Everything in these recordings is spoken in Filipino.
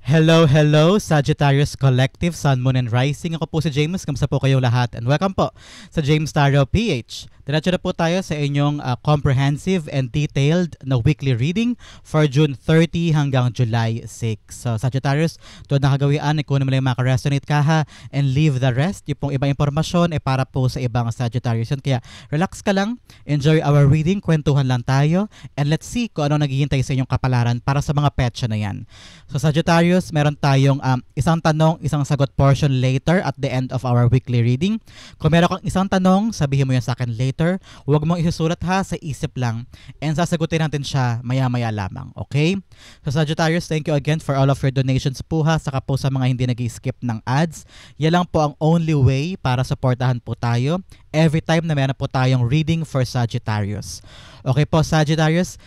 Hello, hello, Sagittarius Collective, Sun, Moon, and Rising. Ako po si James. Kamusta po kayong lahat? And welcome po sa James Tarot PH. Diretso na po tayo sa inyong comprehensive and detailed na weekly reading for June 30 hanggang July 6. So, Sagittarius, doon nakagawian, ikunin mo lang yung makaresonate ka ha, and leave the rest. Yung pong ibang impormasyon ay para po sa ibang Sagittarius yun. Kaya relax ka lang, enjoy our reading, kwentuhan lang tayo, and let's see kung ano naghihintay sa inyong kapalaran para sa mga petsa na yan. So, Sagittarius, meron tayong isang tanong, isang sagot portion later at the end of our weekly reading. Kung meron kang isang tanong, sabihin mo yan sa akin later. Huwag mong isusulat ha, sa isip lang. And sasagutin natin siya maya-maya lamang. Okay? So Sagittarius, thank you again for all of your donations po ha. Saka po sa mga hindi nag-skip ng ads. Yan lang po ang only way para supportahan po tayo every time na meron po tayong reading for Sagittarius. Okay po, Sagittarius,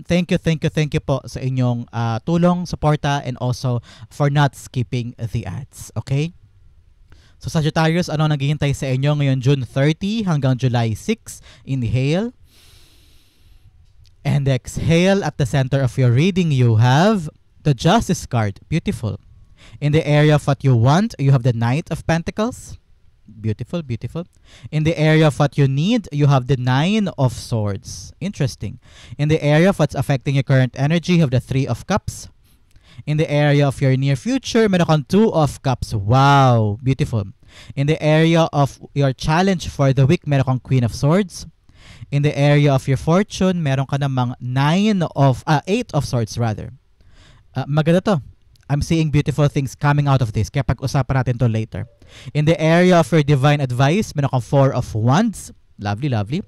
thank you po sa inyong tulong, suporta, and also for not skipping the ads. Okay? So Sagittarius, ano naghihintay sa inyo ngayon June 30 hanggang July 6? Inhale. And exhale. At the center of your reading, you have the Justice card. Beautiful. In the area of what you want, you have the Knight of Pentacles. Beautiful, beautiful. In the area of what you need, you have the Nine of Swords. Interesting. In the area of what's affecting your current energy, you have the Three of Cups. In the area of your near future, meron kang Two of Cups. Wow, beautiful. In the area of your challenge for the week, meron kang Queen of Swords. In the area of your fortune, meron ka namang Eight of Swords rather. Maganda to. I'm seeing beautiful things coming out of this. Kaya pag-usapan natin to later. In the area of your divine advice, meron kang Four of Wands. Lovely, lovely.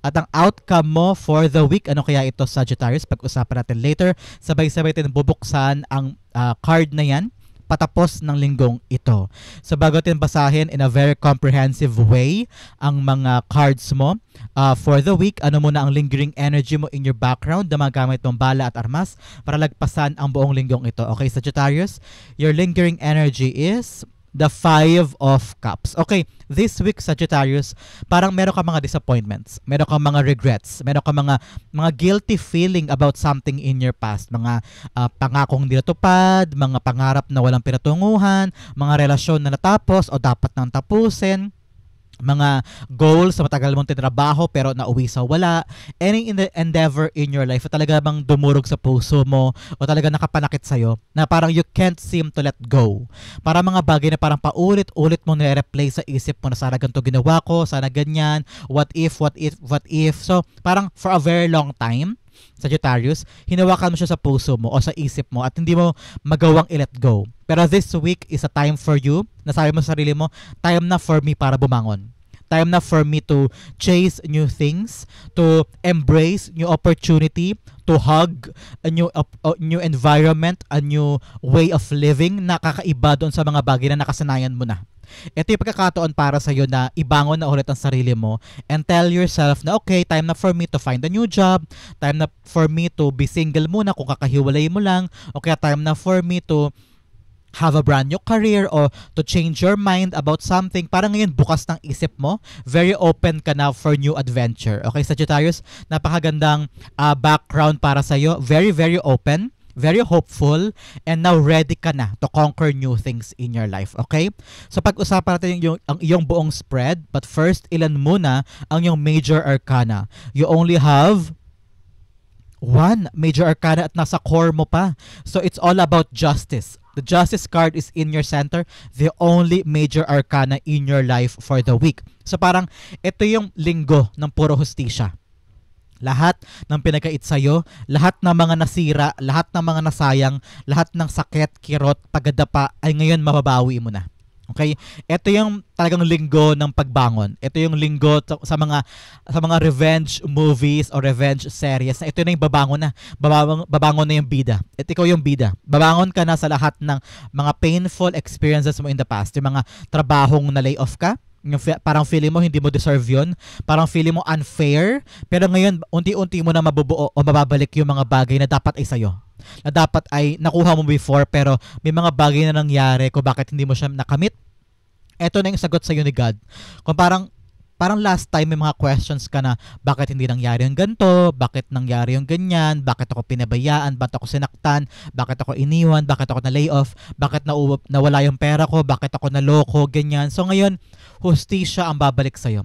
At ang outcome mo for the week, ano kaya ito, Sagittarius? Pag-usapan natin later. Sabay-sabay natin bubuksan ang card na yan patapos ng linggong ito. So bago natin basahin in a very comprehensive way ang mga cards mo for the week, ano muna ang lingering energy mo in your background na magamit mong bala at armas para lagpasan ang buong linggong ito. Okay, Sagittarius? Your lingering energy is the Five of Cups. Okay, this week, Sagittarius, parang meron ka mga disappointments, meron ka mga regrets, meron ka mga guilty feeling about something in your past, mga pangakong hindi natupad, mga pangarap na walang pinatunguhan, mga relasyon na natapos o dapat nang tapusin, mga goals sa matagal mong tinrabaho pero nauwi sa wala, any endeavor in your life na talaga bang dumurog sa puso mo o talaga nakapanakit sa'yo na parang you can't seem to let go. Para mga bagay na parang paulit-ulit mo nire-replay sa isip mo na sana ganito ginawa ko, sana ganyan, what if. So parang for a very long time, Sagittarius, hinawakan mo siya sa puso mo o sa isip mo at hindi mo magawang i-let go. Pero this week is a time for you, nasabi mo sa sarili mo, time na for me para bumangon. Time na for me to chase new things, to embrace new opportunity, to hug a new environment, a new way of living na kakaiba doon sa mga bagay na nakasanayan mo na. Ito yung pagkakataon para sa'yo na ibangon na ulit ang sarili mo and tell yourself na okay, time na for me to find a new job, time na for me to be single muna kung kakahiwalay mo lang, o kaya time na for me to have a brand new career or to change your mind about something. Parang ngayon bukas ng isip mo, very open ka na for new adventure. Okay, Sagittarius, napakagandang background para sa'yo, very very open, very hopeful, and now ready ka na to conquer new things in your life. Okay? So pag-usapan natin ang iyong buong spread, but first, ilan muna ang iyong major arcana. You only have one major arcana at nasa core mo pa. So it's all about justice. The Justice card is in your center, the only major arcana in your life for the week. So parang ito yung linggo ng puro hustisya. Lahat ng pinagkait sa'yo, lahat ng mga nasira, lahat ng mga nasayang, lahat ng sakit, kirot, pagdadapa ay ngayon mababawi mo na. Okay? Ito yung talagang linggo ng pagbangon. Ito yung linggo sa mga revenge movies or revenge series na ito na yung babangon na. Babangon na yung bida. At ikaw yung bida. Babangon ka na sa lahat ng mga painful experiences mo in the past. Yung mga trabahong na lay off ka, yung parang feeling mo hindi mo deserve yun, parang feeling mo unfair, pero ngayon unti-unti mo na mabubuo o mababalik yung mga bagay na dapat ay sa'yo, na dapat ay nakuha mo before pero may mga bagay na nangyari kung bakit hindi mo siya nakamit. Eto na yung sagot sa'yo ni God. Kung parang parang last time may mga questions ka na bakit hindi nangyari yung ganito, bakit nangyari yung ganyan, bakit ako pinabayaan, bakit ako sinaktan, bakit ako iniwan, bakit ako na-lay off, bakit nawala yung pera ko, bakit ako naloko, ganyan. So ngayon, hustisya ang babalik sa'yo.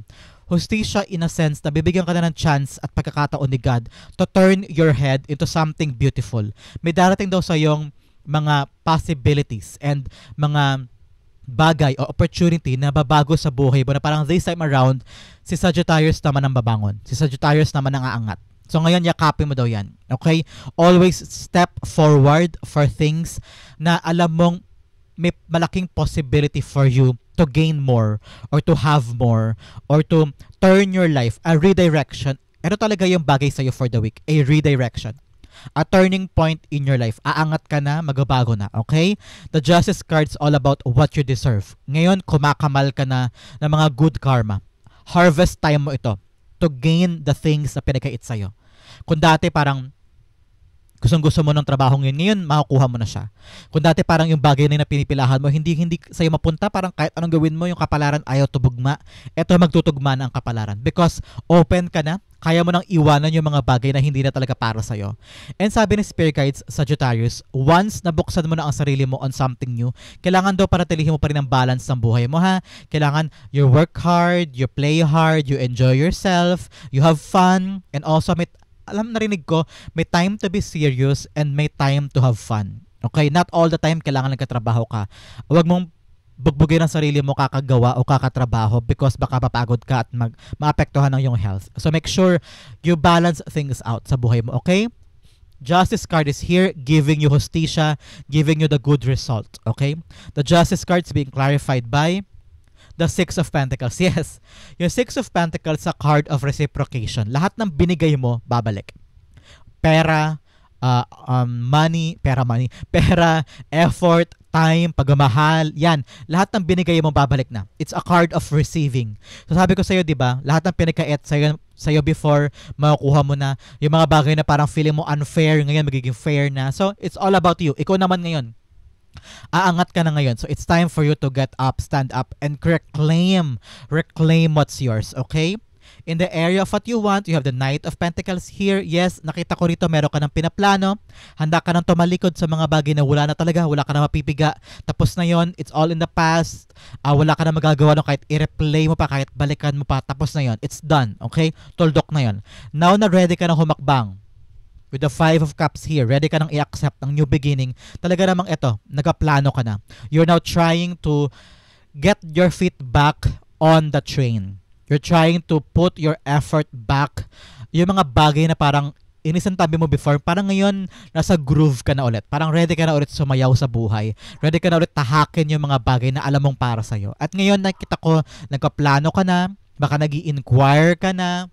Hustisya in a sense na bibigyan ka na ng chance at pagkakataon ni God to turn your head into something beautiful. May darating daw sa yung mga possibilities and mga bagay o opportunity na babago sa buhay mo na parang this time around, si Sagittarius naman ang babangon. Si Sagittarius naman ang aangat. So ngayon, yakapin mo daw yan. Okay? Always step forward for things na alam mong may malaking possibility for you to gain more or to have more or to turn your life, a redirection. Ito talaga yung bagay sa'yo for the week, a redirection. A turning point in your life. Aangat ka na, magbabago na, okay? The Justice card's all about what you deserve. Ngayon, kumakamal ka na ng mga good karma. Harvest time mo ito to gain the things na pinakait sa'yo. Kung dati parang gustong-gusto mo ng trabaho ngayon, makukuha mo na siya. Kung dati parang yung bagay na pinipilahan mo, hindi sa'yo mapunta, parang kahit anong gawin mo, yung kapalaran ayaw tubugma. Ito magtutugma na ang kapalaran. Because open ka na, kaya mo nang iwanan yung mga bagay na hindi na talaga para sa'yo. And sabi ni Spirit Guides, Sagittarius, once nabuksan mo na ang sarili mo on something new, kailangan daw paratilihin mo pa rin ang balance ng buhay mo, ha? Kailangan you work hard, you play hard, you enjoy yourself, you have fun, and also narinig ko, may time to be serious and may time to have fun. Okay? Not all the time kailangan nagkatrabaho ka. Huwag mong bugbugin ang sarili mo kakagawa o kakatrabaho because baka mapagod ka at maapektuhan ng iyong health. So make sure you balance things out sa buhay mo. Okay? Justice card is here giving you hustisya, giving you the good result. Okay? The Justice card is being clarified by the Six of Pentacles. Yes, yung Six of Pentacles sa card of reciprocation. Lahat ng binigay mo, babalik. Pera, money, effort, time, pagmamahal, yan. Lahat ng binigay mo, babalik na. It's a card of receiving. So sabi ko sa'yo, di ba, lahat ng pinakait sa'yo before, makukuha mo na. Yung mga bagay na parang feeling mo unfair, ngayon magiging fair na. So it's all about you. Ikaw naman ngayon. Aangat ka na ngayon. So it's time for you to get up, stand up, and reclaim what's yours, okay? In the area of what you want, you have the Knight of Pentacles here. Yes, nakita ko rito, meron ka ng pinaplano. Handa ka nang tumalikod sa mga bagay na wala na talaga, wala ka na mapipiga. Tapos na yon, it's all in the past. Wala ka na magagawa no, kahit i-replay mo pa, kahit balikan mo pa. Tapos na yon, it's done, okay? Tuldok na yon. Now na ready ka na humakbang. With the Five of Cups here, ready ka nang i-accept ng new beginning. Talaga namang ito, nagaplano ka na. You're now trying to get your feet back on the train. You're trying to put your effort back. Yung mga bagay na parang inisantabi mo before, parang ngayon nasa groove ka na ulit. Parang ready ka na ulit sumayaw sa buhay. Ready ka na ulit tahakin yung mga bagay na alam mong para sa'yo. At ngayon nakita ko, nagkaplano ka na, baka nag-i-inquire ka na,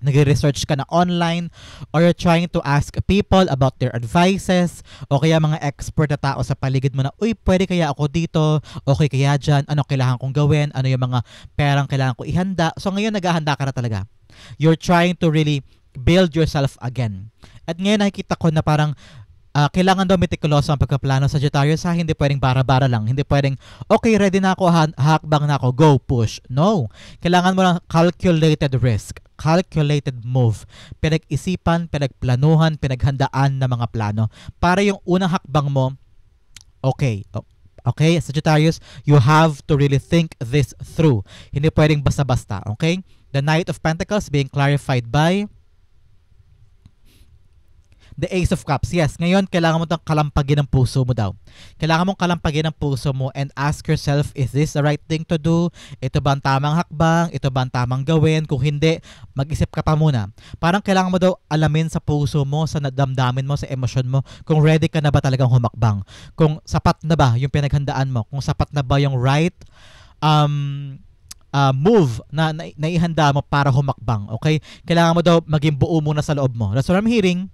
nag-research ka na online, or you're trying to ask people about their advices, o kaya mga expert na tao sa paligid mo na, uy, pwede kaya ako dito, okay kaya dyan, ano kailangan kong gawin, ano yung mga perang kailangan ko ihanda. So ngayon naghahanda ka na talaga. You're trying to really build yourself again. At ngayon nakikita ko na parang kailangan daw meticuloso ang pagkaplano sa Sagittarius, ha? Hindi pwedeng bara-bara lang. Hindi pwedeng, okay, ready na ako, hakbang na ako, go, push. No. Kailangan mo ng calculated risk, calculated move. Pinag-isipan, pinagplanuhan, pinaghandaan na mga plano. Para yung unang hakbang mo, okay. Okay, Sagittarius, you have to really think this through. Hindi pwedeng basta-basta, okay? The Knight of Pentacles being clarified by the Ace of Cups. Yes, ngayon kailangan mo itong kalampagin ng puso mo daw. Kailangan mong kalampagin ng puso mo and ask yourself, is this the right thing to do? Ito ba ang tamang hakbang? Ito ba ang tamang gawin? Kung hindi, mag-isip ka pa muna. Parang kailangan mo daw alamin sa puso mo, sa damdamin mo, sa emosyon mo, kung ready ka na ba talagang humakbang. Kung sapat na ba yung pinaghandaan mo. Kung sapat na ba yung right move na naihanda mo para humakbang. Okay? Kailangan mo daw maging buo muna sa loob mo. That's what I'm hearing.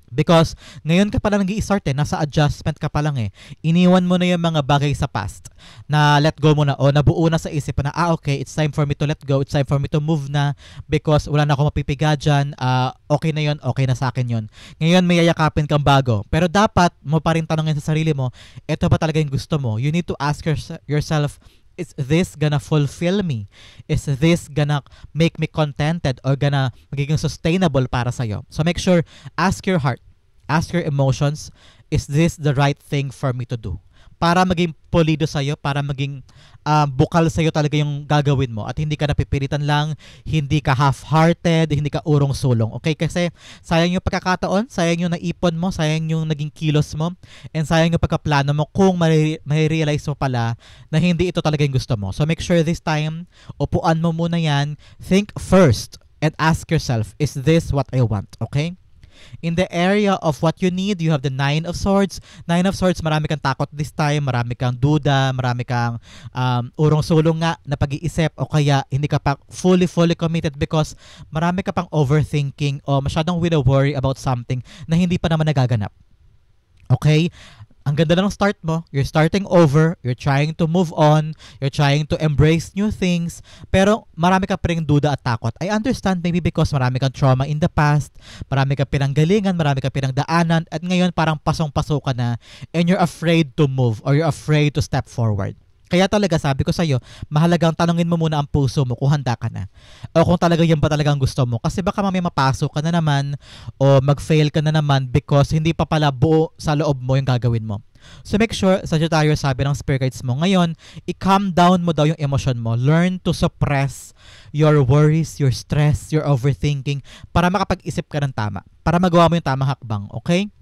Because ngayon ka pa lang nag-i-start nasa adjustment ka pa lang Iniwan mo na yung mga bagay sa past na let go mo na o nabuo na sa isip na okay, it's time for me to let go, it's time for me to move na because wala na akong mapipiga dyan, okay na yun, okay na sa akin yun. Ngayon may yayakapin kang bago. Pero dapat mo pa rin tanongin sa sarili mo, ito ba talaga yung gusto mo? You need to ask yourself, is this gonna fulfill me? Is this gonna make me contented or gonna magiging sustainable para sa'yo? So make sure, ask your heart, ask your emotions, is this the right thing for me to do? Para maging polido sa'yo, para maging bukal sa'yo talaga yung gagawin mo at hindi ka napipilitan lang, hindi ka half-hearted, hindi ka urong-sulong. Okay? Kasi sayang yung pagkakataon, sayang yung naipon mo, sayang yung naging kilos mo, and sayang yung pagkaplano mo kung may-realize mo pala na hindi ito talaga yung gusto mo. So make sure this time, upuan mo muna yan, think first, and ask yourself, is this what I want? Okay? In the area of what you need, you have the Nine of Swords. Nine of Swords, marami kang takot this time, marami kang duda, marami kang urong-sulong nga na pag-iisip o kaya hindi ka pa fully committed because marami ka pang overthinking o masyadong worry about something na hindi pa naman nagaganap. Okay? Ang ganda ng start mo, you're starting over, you're trying to move on, you're trying to embrace new things, pero marami ka pa rin duda at takot. I understand maybe because marami kang trauma in the past, marami kang pinanggalingan, marami kang pinangdaanan, at ngayon parang pasong-paso ka na and you're afraid to move or you're afraid to step forward. Kaya talaga sabi ko sa'yo, mahalagang tanungin mo muna ang puso mo kung handa ka na. O kung talaga yan ba talagang gusto mo. Kasi baka mamaya mapasok ka na naman o mag-fail ka na naman because hindi pa pala buo sa loob mo yung gagawin mo. So make sure, Sagittarius, sabi ng spirit guides mo, ngayon, i-calm down mo daw yung emotion mo. Learn to suppress your worries, your stress, your overthinking para makapag-isip ka ng tama. Para magawa mo yung tamang hakbang, okay?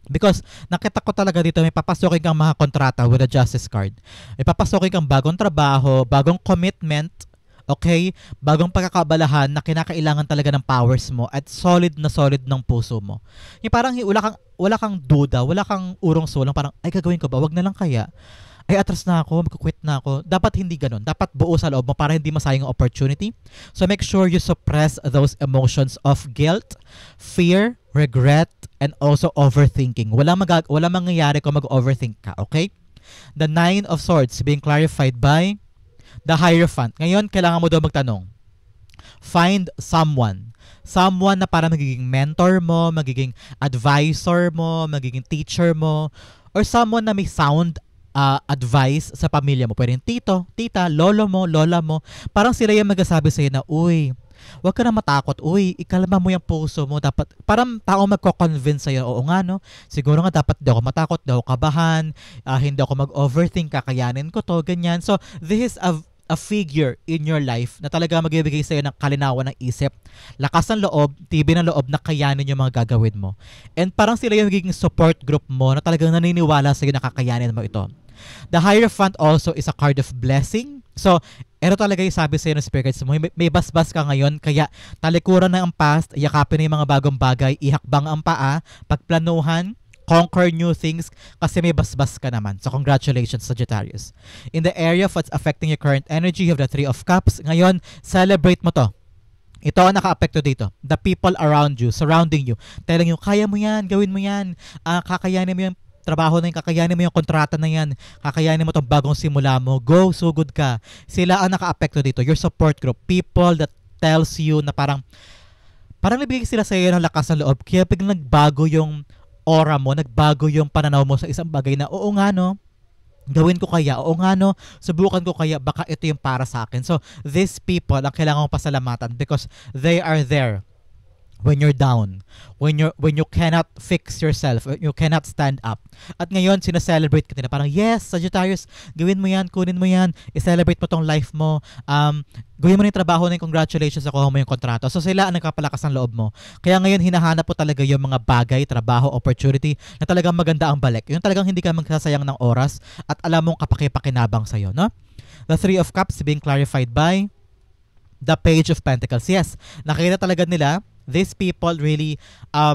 Because nakita ko talaga dito, may papasokin kang mga kontrata with a justice card. May papasokin kang bagong trabaho, bagong commitment, okay? Bagong pagkakabalahan na kinakailangan talaga ng powers mo at solid na solid ng puso mo. Yung parang wala kang duda, wala kang urong-sulong, parang ay gagawin ko ba? Wag na lang kaya. Ay atras na ako, magkukwit na ako. Dapat hindi ganun. Dapat buo sa loob mo para hindi masayang ang opportunity. So make sure you suppress those emotions of guilt, fear, regret, and also overthinking. Wala mangyayari kung mag-overthink ka, okay? The Nine of Swords being clarified by the Hierophant. Ngayon, kailangan mo daw magtanong. Find someone. Someone na para magiging mentor mo, magiging advisor mo, magiging teacher mo, or someone na may sound advice sa pamilya mo. Pwede tito, tita, lolo mo, lola mo. Parang sila yung magsasabi sa'yo na, uy, huwag ka na matakot. Uy, ikalma mo yung puso mo. Dapat, parang tao magko-convince sa'yo, oo nga no, siguro nga dapat di ako matakot, di ako kabahan, hindi ako mag-overthink, kakayanin ko to, ganyan. So, this is a figure in your life na talaga magbibigay sa'yo ng kalinawan ng isip, lakas ng loob, tibay ng loob na kayanin yung mga gagawin mo. And parang sila yung magiging support group mo na talagang naniniwala sa'yo na kakayanin mo ito. The Hierophant also is a card of blessing. So, ito talaga yung sabi sa'yo ng spirit guides mo. May basbas ka ngayon, kaya talikuran na ang past, yakapin na yung mga bagong bagay, ihakbang ang paa, pagplanuhan, conquer new things, kasi may basbas ka naman. So, congratulations, Sagittarius. In the area of what's affecting your current energy, you have the Three of Cups. Ngayon, celebrate mo to. Ito ang naka-apekto dito. The people around you, surrounding you, telling you, kaya mo yan, gawin mo yan, kakayanin mo yung trabaho na yun, kakayanin mo yung kontrata na yan, kakayanin mo itong bagong simula mo, go, sugod ka. Sila ang naka-apekto dito. Your support group, people that tells you na parang nabigay sila sa iyo ng lakas ng loob, kaya biglang nagbago yung aura mo, nagbago yung pananaw mo sa isang bagay na, oo nga no, gawin ko kaya, oo nga no, subukan ko kaya, baka ito yung para sa akin. So, these people ang kailangan mong pasalamatan because they are there when you're down, when you cannot fix yourself, you cannot stand up. At ngayon, sineselebrate ka nila. Parang, yes, Sagittarius, gawin mo yan, kunin mo yan, i-celebrate mo tong life mo, gawin mo na yung trabaho na yung congratulations, nakuha mo yung kontrato. So sila ang nagkapalakas ng loob mo. Kaya ngayon, hinahanap po talaga yung mga bagay, trabaho, opportunity, na talagang maganda ang balik. Yung talagang hindi ka magsasayang ng oras at alam mong kapakipakinabang sa'yo, no? The Three of Cups being clarified by the Page of Pentacles. Yes, nakita talaga nila, these people really, I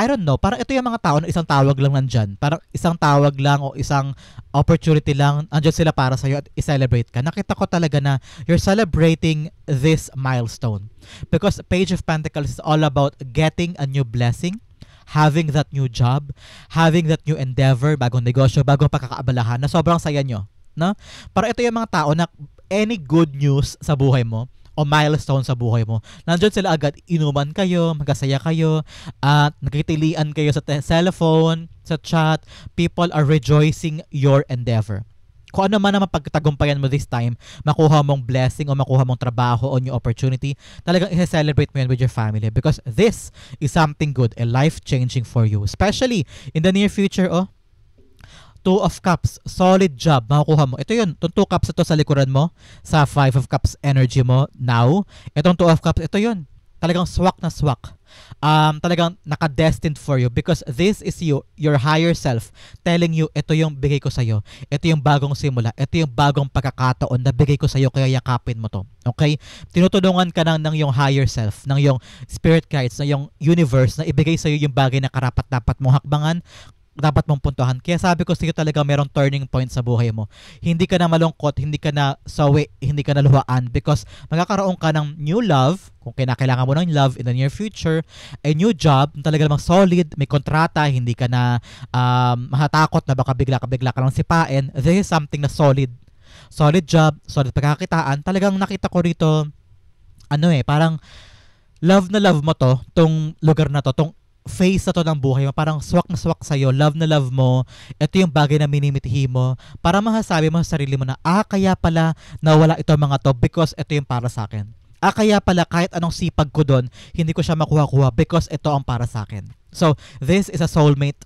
don't know, parang ito yung mga tao na isang tawag lang nandyan. Parang isang tawag lang o isang opportunity lang, andyan sila para sa'yo at i-celebrate ka. Nakita ko talaga na you're celebrating this milestone. Because Page of Pentacles is all about getting a new blessing, having that new job, having that new endeavor, bagong negosyo, bagong pagkakaabalahan na sobrang saya nyo. No? Parang ito yung mga tao na any good news sa buhay mo, o milestone sa buhay mo, nandiyan sila agad, inuman kayo, magkasaya kayo, at nagkitilian kayo sa cellphone, sa chat, people are rejoicing your endeavor. Kung ano man ang mapagtagumpayan mo this time, makuha mong blessing o makuha mong trabaho o new opportunity, talagang i-celebrate mo yan with your family because this is something good and life-changing for you. Especially in the near future, oh. Two of Cups, solid job, makukuha mo. Ito yun, itong 2 cups ito sa likuran mo, sa 5 of Cups energy mo now. Itong 2 of Cups, ito yun. Talagang swak na swak. Talagang naka-destined for you because this is you, your higher self, telling you, ito yung bigay ko sa'yo. Ito yung bagong simula. Ito yung bagong pagkakataon na bigay ko sa'yo kaya yakapin mo to. Okay? Tinutulungan ka ng yung higher self, ng yung spirit guides, ng yung universe na ibigay sa'yo yung bagay na karapat-dapat mong hakbangan, dapat mong puntuhan. Kaya sabi ko sa'yo talaga merong turning point sa buhay mo. Hindi ka na malungkot, hindi ka na sawi, hindi ka na luhaan because magkakaroon ka ng new love, kung kinakailangan mo ng love in the near future, a new job, talaga namang solid, may kontrata, hindi ka na mahatakot na baka bigla ka lang sipain. This is something na solid. Solid job, solid pagkakakitaan. Talagang nakita ko rito, parang love na love mo to, tong lugar na to, tong face na to ng buhay mo, parang swak na swak sa'yo, love na love mo, ito yung bagay na minimitihi mo, para masasabi mo sa sarili mo na, kaya pala nawala ito mga to because ito yung para sa akin. Kaya pala kahit anong sipag ko doon, hindi ko siya makuha-kuha because ito ang para sa akin. So, this is a soulmate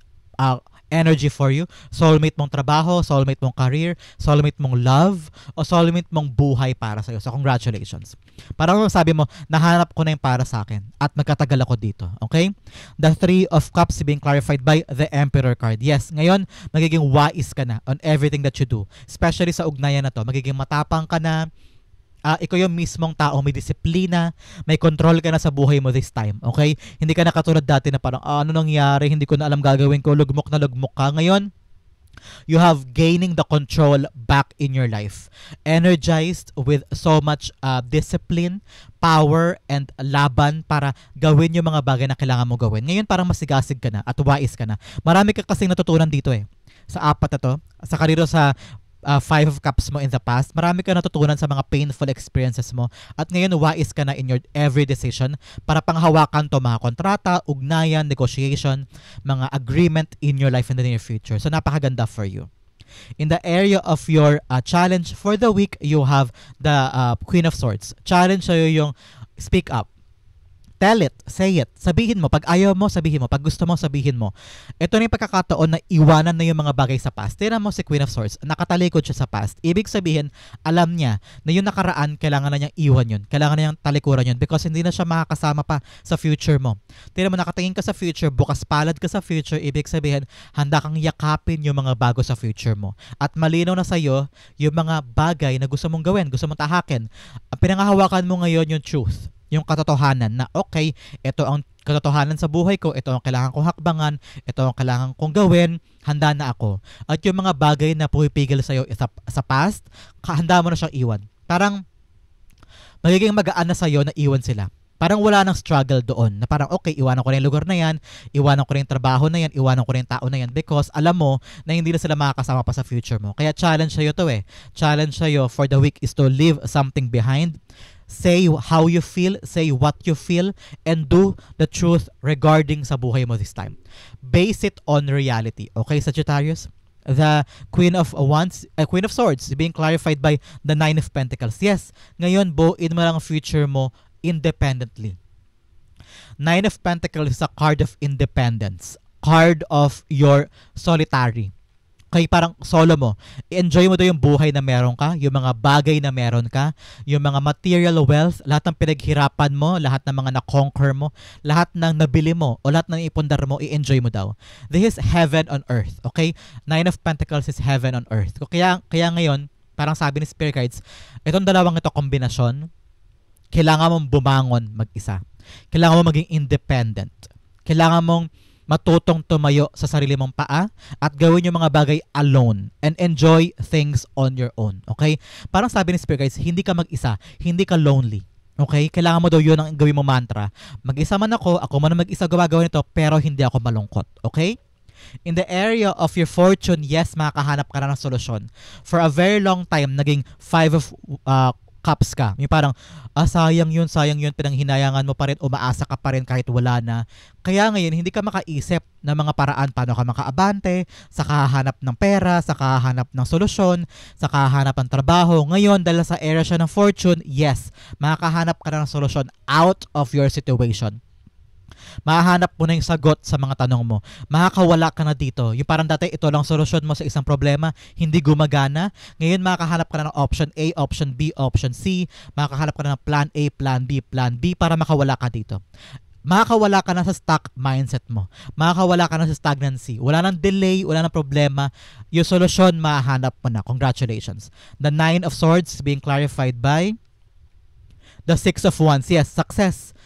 energy for you. Soulmate mong trabaho, soulmate mong career, soulmate mong love, o soulmate mong buhay para sa'yo. So, congratulations. Parang sabi mo, nahanap ko na yung para sa akin at magkatagal ako dito. Okay? The 3 of Cups being clarified by the Emperor card. Yes, ngayon, magiging wise ka na on everything that you do. Especially sa ugnayan na to. Magiging matapang ka na, ikaw yung mismong tao, may disiplina, may control ka na sa buhay mo this time, okay? Hindi ka na katulad dati na parang, ano nangyari, hindi ko na alam gagawin ko, lugmok na lugmok ka. Ngayon, you have gaining the control back in your life. Energized with so much discipline, power, and laban para gawin yung mga bagay na kailangan mo gawin. Ngayon, parang masigasig ka na at wise ka na. Marami ka kasing natutunan dito sa 4 na to, sa kariro sa 5 of Cups mo in the past, marami ka natutunan sa mga painful experiences mo at ngayon wise ka na in your every decision para panghawakan to mga kontrata, ugnayan, negotiation, mga agreement in your life in the near future. So napakaganda for you. In the area of your challenge for the week, you have the Queen of Swords. Challenge sa'yo yung speak up. Tell it, say it, sabihin mo. Pag ayaw mo, sabihin mo. Pag gusto mo, sabihin mo. Ito na yung pagkakataon na iwanan na yung mga bagay sa past. Tignan mo si Queen of Swords, nakatalikod siya sa past. Ibig sabihin, alam niya na yung nakaraan, kailangan na niyang iwan yun. Kailangan na niyang talikuran yun because hindi na siya makakasama pa sa future mo. Tignan mo, nakatingin ka sa future, bukas palad ka sa future, ibig sabihin, handa kang yakapin yung mga bago sa future mo. At malinaw na sa'yo yung mga bagay na gusto mong gawin, gusto mong tahakin. Ang pinangahawakan mo ngayon yung truth. Yung katotohanan na okay, ito ang katotohanan sa buhay ko, ito ang kailangan kong hakbangan, ito ang kailangan kong gawin, handa na ako. At yung mga bagay na pumipigil sa'yo sa past, handa mo na siyang iwan. Parang magiging magaan na sa'yo na iwan sila. Parang wala nang struggle doon. Na parang okay, iwanan ko na yung lugar na yan, iwanan ko na yung trabaho na yan, iwanan ko na yung tao na yan because alam mo na hindi na sila makakasama pa sa future mo. Kaya challenge sa'yo to Challenge sa'yo for the week is to leave something behind. Say how you feel, say what you feel, and do the truth regarding sa buhay mo this time. Base it on reality. Okay, Sagittarius? The Queen of Queen of Swords being clarified by the 9 of Pentacles. Yes, ngayon buuin mo lang ang future mo independently. 9 of Pentacles is a card of independence. Card of your solitary. Kaya parang solo mo. I-enjoy mo daw yung buhay na meron ka, yung mga bagay na meron ka, yung mga material wealth, lahat ng pinaghirapan mo, lahat ng mga na-conquer mo, lahat ng nabili mo, o lahat ng ipundar mo, i-enjoy mo daw. This is heaven on earth, okay? 9 of Pentacles is heaven on earth. Kaya ngayon, parang sabi ni Spirit Guides, itong dalawang ito kombinasyon, kailangan mong bumangon mag-isa. Kailangan mong maging independent. Kailangan mong matutong tumayo sa sarili mong paa at gawin yung mga bagay alone and enjoy things on your own. Okay? Parang sabi ni Spirit Guides, hindi ka mag-isa, hindi ka lonely. Okay? Kailangan mo daw yun ang gawin mo mantra. Mag-isa man ako man mag-isa gagawa nito, pero hindi ako malungkot. Okay? In the area of your fortune, yes, makakahanap ka na ng solusyon. For a very long time, naging 5 of cups ka. Yung parang, sayang yun, pinanghinayangan mo pa rin, umaasa ka pa rin kahit wala na. Kaya ngayon, hindi ka makaisip ng mga paraan paano ka makaabante, sa kahanap ng pera, sa kahanap ng solusyon, sa kahanap ng trabaho. Ngayon, dahil sa era siya ng fortune, yes, makakahanap ka na ng solusyon out of your situation. Mahahanap mo na yung sagot sa mga tanong mo. Makakawala ka na dito. Yung parang dati ito lang solusyon mo sa isang problema, hindi gumagana. Ngayon makakahanap ka na ng option A, option B, option C. Makakahanap ka na ng plan A, plan B, plan B para makawala ka dito. Makakawala ka na sa stuck mindset mo. Makakawala ka na sa stagnancy. Wala nang delay, wala nang problema. Yung solusyon, mahanap mo na. Congratulations. The Nine of Swords is being clarified by the Six of Wands. Yes, success.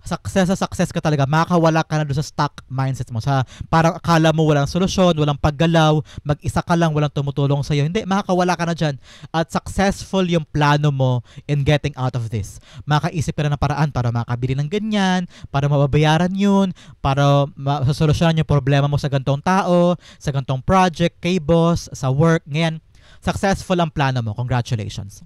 Success ka talaga. Makakawala ka na doon sa stuck mindset mo. Sa parang akala mo walang solusyon, walang paggalaw, mag-isa ka lang, walang tumutulong sa'yo. Hindi, makakawala ka na dyan. At successful yung plano mo in getting out of this. Makaisip ka na ng paraan para makabili ng ganyan, para mababayaran yun, para masolusyonan yung problema mo sa gantong tao, sa gantong project, kay boss, sa work. Ngayon, successful ang plano mo. Congratulations.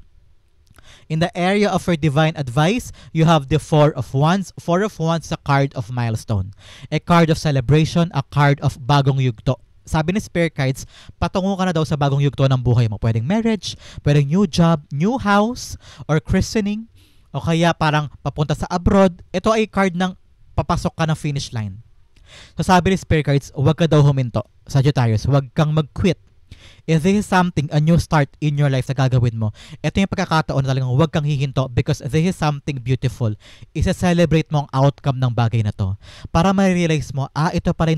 In the area of your divine advice, you have the Four of Wands. Four of Wands is a card of milestone. A card of celebration, a card of bagong yugto. Sabi ni Spirit Guides, patungo ka na daw sa bagong yugto ng buhay mo. Pwedeng marriage, pwedeng new job, new house, or christening, o kaya parang papunta sa abroad. Ito ay card ng papasok ka ng finish line. So sabi ni Spirit Guides, huwag ka daw huminto. Sagittarius, huwag kang mag-quit. If this is something, a new start in your life na gagawin mo, ito yung pagkakataon na talagang huwag kang hihinto because this is something beautiful. Isa-celebrate mo ang outcome ng bagay na to. Para ma-realize mo, ito pala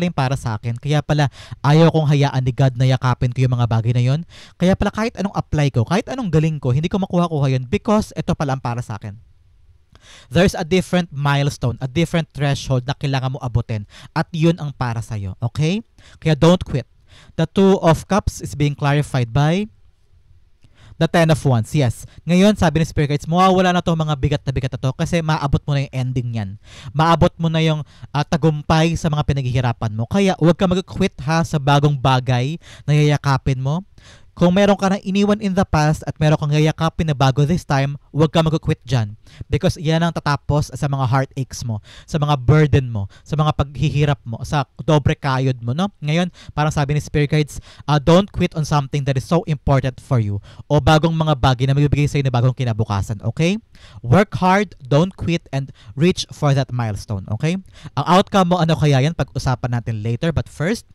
yung para sa akin. Kaya pala, ayaw kong hayaan ni God na yakapin ko yung mga bagay na yon. Kaya pala kahit anong apply ko, kahit anong galing ko, hindi ko makuha-kuha yun because ito pala ang para sa akin. There's a different milestone, a different threshold na kailangan mo abutin. At yun ang para sa'yo. Okay? Kaya don't quit. The Two of Cups is being clarified by the Ten of Wands. Yes. Ngayon, sabi ni Spirit Guides, mawawala na to mga bigat na to kasi maabot mo na yung ending niyan. Maabot mo na yung tagumpay sa mga pinaghihirapan mo. Kaya huwag ka mag-quit ha sa bagong bagay na yayakapin mo. Kung meron ka na iniwan in the past at meron kang yayakapin na bago this time, huwag ka mag-quit dyan. Because yan ang tatapos sa mga heartaches mo, sa mga burden mo, sa mga paghihirap mo, sa dobre kayod mo, no? Ngayon, parang sabi ni Spirit Guides, don't quit on something that is so important for you o bagong mga bagay na magbibigay sa'yo na bagong kinabukasan, okay? Work hard, don't quit, and reach for that milestone, okay? Ang outcome mo, ano kaya yan? Pag-usapan natin later, but first,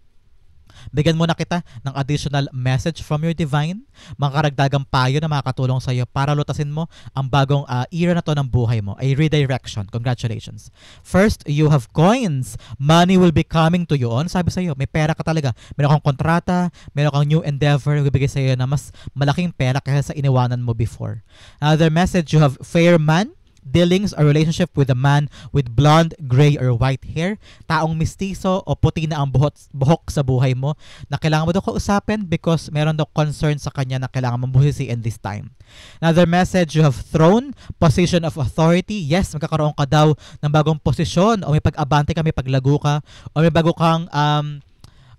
bigyan muna kita ng additional message from your divine, mga karagdagang payo na makakatulong sa iyo para lutasin mo ang bagong era na to ng buhay mo, a redirection. Congratulations. First, you have coins. Money will be coming to you. Sabi sa iyo, may pera ka talaga. Meron kang kontrata, meron kang new endeavor, bibigay sa iyo na mas malaking pera kaysa sa iniwanan mo before. Another message, you have fair man. Dealings or relationship with a man with blonde, gray, or white hair. Taong mistiso o puti na ang buhok sa buhay mo na kailangan mo daw kausapin because meron daw concern sa kanya na kailangan mo in this time. Another message, you have throne, position of authority. Yes, magkakaroon ka daw ng bagong posisyon o may pag-abante ka, may paglago ka, o may bago kang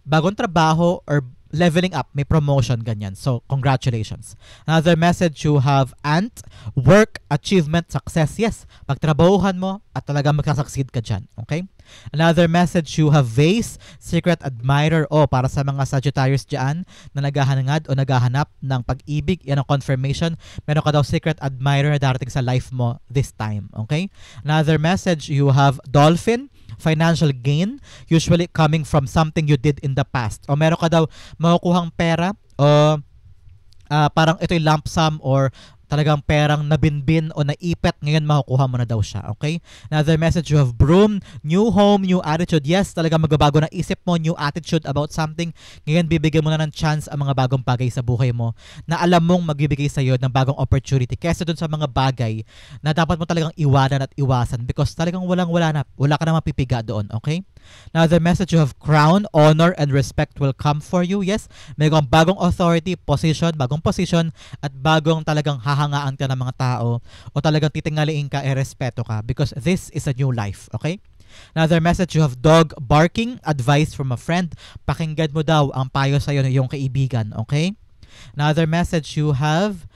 bagong trabaho or leveling up, may promotion, ganyan. So, congratulations. Another message, you have ant, work, achievement, success. Yes, pagtrabahuhan mo at talagang magkasucceed ka dyan. Okay? Another message, you have vase, secret admirer. Para sa mga Sagittarius dyan na naghahanap o naghahanap ng pag-ibig, yan ang confirmation. Meron ka daw secret admirer na darating sa life mo this time. Okay? Another message, you have dolphin, financial gain, usually coming from something you did in the past. O meron ka daw makukuhang pera o parang ito'y lump sum or talagang perang nabinbin o naipet, ngayon makukuha mo na daw siya. Okay? Another message, you have broom, new home, new attitude. Yes, talagang magbabago na isip mo, new attitude about something. Ngayon, bibigyan mo na ng chance ang mga bagong bagay sa buhay mo na alam mong magbibigay sa'yo ng bagong opportunity kesa dun sa mga bagay na dapat mo talagang iwanan at iwasan because talagang wala na. Wala ka na mapipiga doon. Okay? Another message, you have crown, honor, and respect will come for you. Yes, may bagong authority, bagong position, at bagong talagang hahangaan ka ng mga tao o talagang titingaliin ka, respeto ka because this is a new life. Okay? Another message, you have dog barking, advice from a friend. Pakinggan mo daw ang payo sa'yo ng iyong kaibigan. Okay? Another message, you have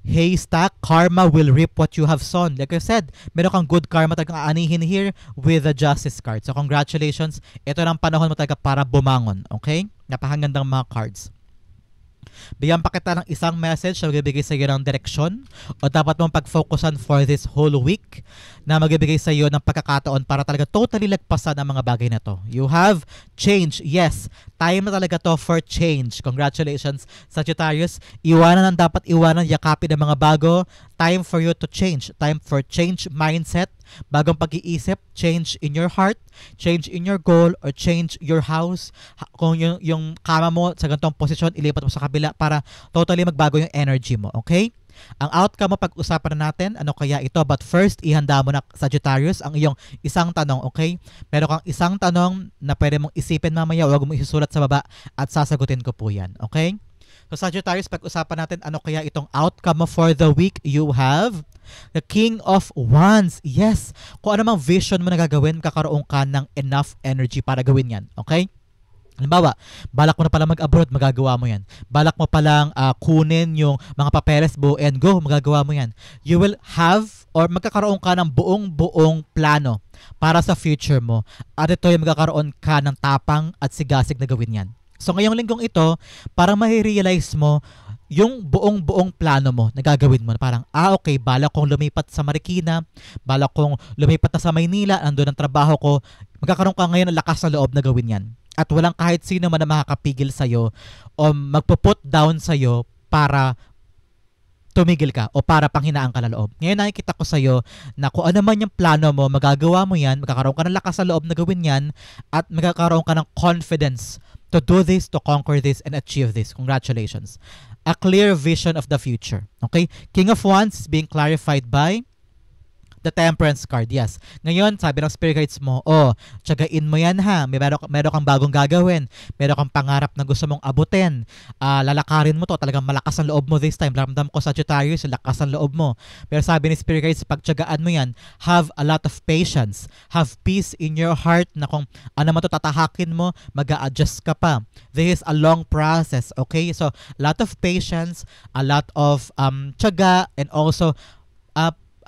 haystack, karma will reap what you have sown. Like I said, meron kang good karma talagang aanihin here with the justice card. So congratulations, ito na ang panahon mo talaga para bumangon. Okay? Napakagandang mga cards. Bigyan pa kita ng isang message na magbibigay sa iyo ng direksyon o dapat mong pag-focusan for this whole week na magbibigay sa iyo ng pagkakataon para talaga totally lagpasan ang mga bagay na to. You have change. Yes, time na talaga to for change. Congratulations, Sagittarius. Iwanan ang dapat iwanan, yakapin ang mga bago. Time for you to change. Time for change mindset. Bagong pag-iisip, change in your heart, change in your goal, or change your house. Kung yung kama mo sa ganitong posisyon, ilipat mo sa kabila para totally magbago yung energy mo. Okay? Ang outcome mo pag-usapan na natin, ano kaya ito? But first, ihanda mo na, Sagittarius, ang iyong isang tanong, okay? Meron kang isang tanong na pwede mong isipin mamaya, huwag mo isusulat sa baba at sasagutin ko po yan, okay? So Sagittarius, pag-usapan natin, ano kaya itong outcome mo for the week? You have the King of Wands. Yes, kung ano mang vision mo na gagawin, kakaroon ka ng enough energy para gawin yan, okay? Halimbawa, balak mo na palang mag-abroad, magagawa mo yan. Balak mo palang kunin yung mga papeles, buo and go, magagawa mo yan. You will have or magkakaroon ka ng buong plano para sa future mo. At ito yung magkakaroon ka ng tapang at sigasig na gawin yan. So ngayong linggong ito, parang ma-realize mo yung buong plano mo na gagawin mo. Parang, okay, balak kong lumipat sa Marikina, balak kong lumipat na sa Maynila, andun ang trabaho ko, magkakaroon ka ngayon ng lakas na loob na gawin yan. At walang kahit sino man na makakapigil sa'yo o magpo-put down sa'yo para tumigil ka o para panghinaan ka na loob. Ngayon nakikita ko sa'yo na kung ano man yung plano mo, magagawa mo yan, magkakaroon ka ng lakas sa loob na gawin yan, at magkakaroon ka ng confidence to do this, to conquer this, and achieve this. Congratulations. A clear vision of the future. Okay? King of Wands is being clarified by the Temperance card. Yes. Ngayon, sabi ng spirit guides mo, tsagain mo yan ha. Meron kang bagong gagawin. Meron kang pangarap na gusto mong abutin. Lalakarin mo to. Talagang malakas ang loob mo this time. Ramdam ko, Sagittarius, lakas ang loob mo. Pero sabi ni spirit guides, pagtsagaan mo yan, have a lot of patience. Have peace in your heart na kung ano man to tatahakin mo, mag-a-adjust ka pa. This is a long process. Okay? So, a lot of patience, a lot of tsaga, and also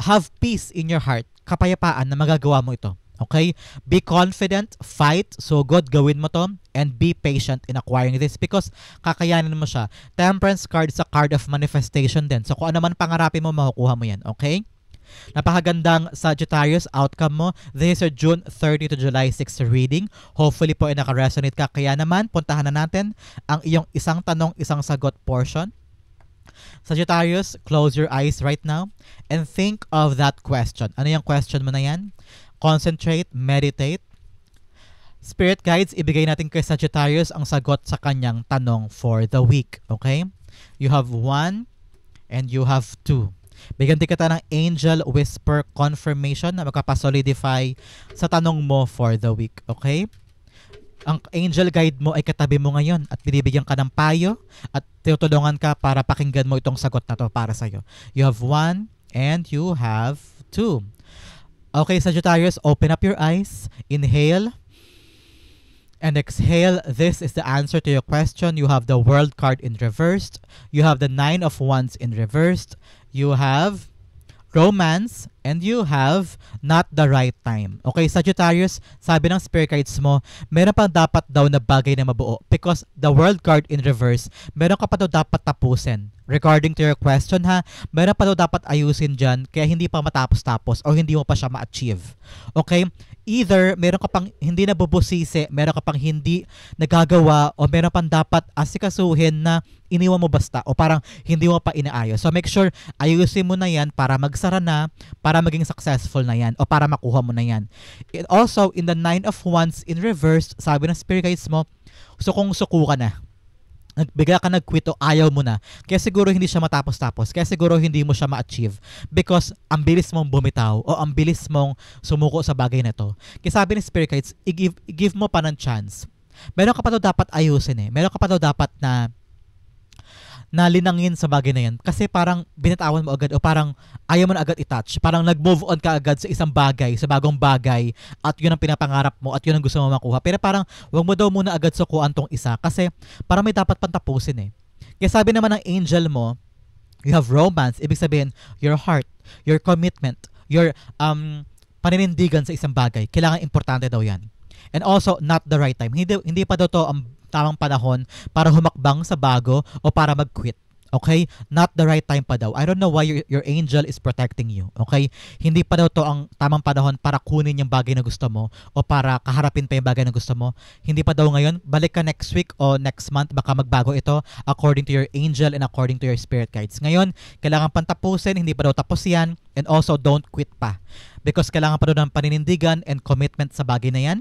have peace in your heart, kapayapaan na magagawa mo ito. Okay? Be confident, fight, so good, gawin mo to, and be patient in acquiring this because kakayanin mo siya. Temperance card is a card of manifestation din. So kung ano man pangarapin mo, makukuha mo yan. Okay? Napakagandang Sagittarius outcome mo. This is your June 30 to July 6 reading. Hopefully po ay naka-resonate ka. Kaya naman, puntahan na natin ang iyong isang tanong, isang sagot portion. Sagittarius, close your eyes right now and think of that question. Ano yung question mo na yan? Concentrate, meditate. Spirit guides, ibigay natin kay Sagittarius ang sagot sa kanyang tanong for the week. Okay? You have 1 and you have 2. Bigyan din kita ng angel whisper confirmation na magpapasolidify sa tanong mo for the week. Okay? Ang angel guide mo ay katabi mo ngayon at binibigyan ka ng payo at tinutulungan ka para pakinggan mo itong sagot na to para sa'yo. You have 1 and you have 2. Okay, Sagittarius, open up your eyes. Inhale and exhale. This is the answer to your question. You have the World card in reversed. You have the 9 of Wands in reversed. You have romance, and you have not the right time. Okay, Sagittarius, sabi ng spirit guides mo, meron pang dapat daw na bagay na mabuo because the World card in reverse, meron ka pa daw dapat tapusin. Regarding to your question ha, meron pa daw dapat ayusin dyan kaya hindi pa matapos-tapos o hindi mo pa siya ma-achieve. Okay? Either meron ka pang hindi nabubusisi, meron ka pang hindi nagagawa, o meron pang dapat asikasuhin na iniwan mo basta o parang hindi mo pa inaayos. So make sure ayusin mo na yan para magsara na, para maging successful na yan o para makuha mo na yan. And also, in the 9 of Wands in reverse, sabi ng spirit guides mo, suko ka na. Bigla ka nag-quit o ayaw mo na. Kaya siguro hindi siya matapos-tapos. Kaya siguro hindi mo siya ma-achieve. Because ang bilis mong bumitaw o ang bilis mong sumuko sa bagay na to. Kaya sabi ni Spirit Guides, i-give mo pa ng chance. Meron ka pa daw dapat ayusin eh. Meron ka pa daw dapat na linangin sa bagay na yan. Kasi parang binatawan mo agad o parang ayaw mo na agad i-touch. Parang nag-move on ka agad sa isang bagay, sa bagong bagay, at yun ang pinapangarap mo at yun ang gusto mo makuha. Pero parang wag mo daw muna agad sukuan tong isa kasi parang may dapat pang tapusin eh. Kaya sabi naman ng angel mo, You have romance, ibig sabihin, your heart, your commitment, your paninindigan sa isang bagay. Kailangan importante daw yan. And also, not the right time. Hindi pa daw to ang tamang panahon para humakbang sa bago o para mag-quit. Okay? Not the right time pa daw. I don't know why your angel is protecting you. Okay? Hindi pa daw to ang tamang panahon para kunin yung bagay na gusto mo o para kaharapin pa yung bagay na gusto mo. Hindi pa daw ngayon. Balik ka next week o next month. Baka magbago ito according to your angel and according to your spirit guides. Ngayon, kailangan pang tapusin. Hindi pa daw tapos yan. And also, don't quit pa. Because kailangan pa daw ng paninindigan and commitment sa bagay na yan.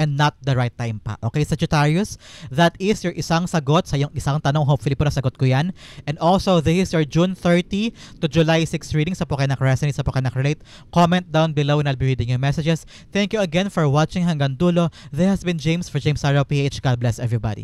And not the right time pa. Okay, Sagittarius? That is your isang sagot sa iyong isang tanong. Hopefully po nasagot ko yan. And also, this is your June 30 to July 6 reading. Sa po kayo nak-resonate, sa po kayo nak-relate. Comment down below and I'll be reading your messages. Thank you again for watching hanggang dulo. This has been James for James Araw PH. God bless everybody.